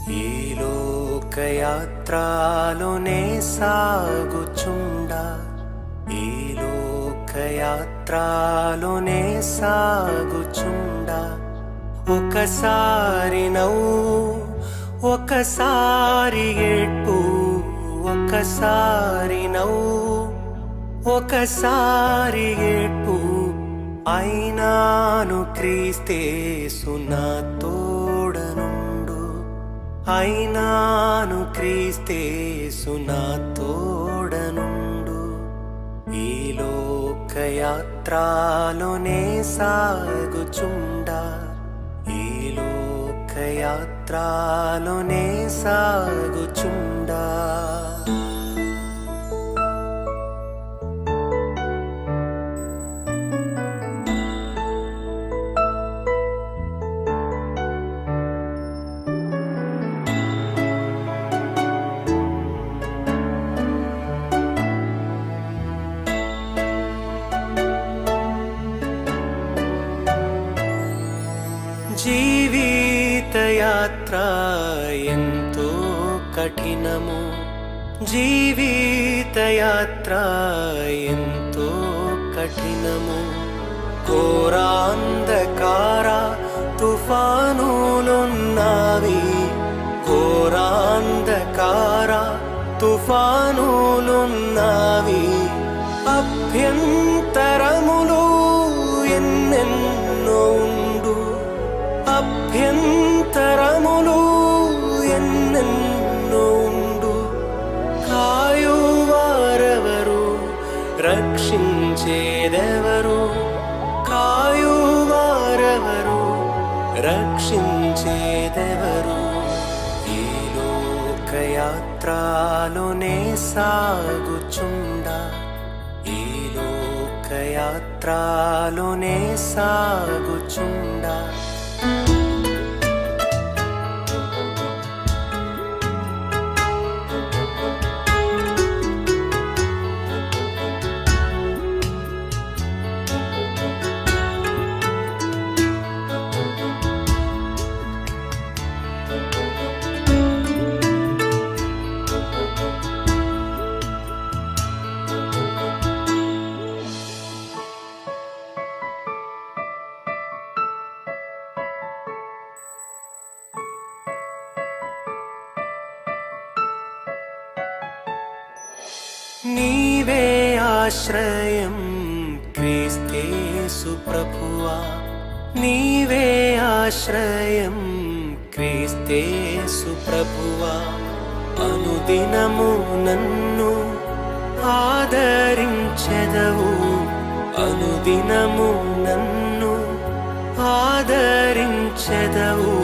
ఈ లోకయాత్రలోనే సాగుచుండా, ఈ లోకయాత్రలోనే సాగుచుండా, ఒకసారి నవ్వు ఒకసారి ఏడ్పు, ఒకసారి నవ్వు ఒకసారి ఏడ్పు, అయినాను క్రీస్తేసు నా తోడనుండు, అయినాను క్రీస్తేసు నా తోడనుండు. ఈ లోకయాత్రలోనే సాగుచుండా, ఈ లోకయాత్రలోనే సాగుచుండా. జీవిత యాత్ర ఎంతో కఠినము, జీవిత యాత్ర ఎంతో కఠినము. ఘోరాంధకార తుఫానులున్నవి, ఘోరాంధకార తుఫానులున్నవి. అభ్యంతరములు ఎన్నెన్నో ఉండు, అభ్యంతరములు ఎన్నెన్నో ఉండు. కాయువారెవరు, రక్షించేదెవరు, కాయువారెవరు, రక్షించేదెవరు. ఈ లోకయాత్రలోనే సాగుచుండా, ఈ లోకయాత్రలోనే సాగుచుండా. నీవే ఆశ్రయం క్రీస్తేసు ప్రభువా, నీవే ఆశ్రయం క్రీస్తేసు ప్రభువా. అనుదినము నన్ను ఆదరించెదవు, అనుదినము నన్ను ఆదరించెదవు.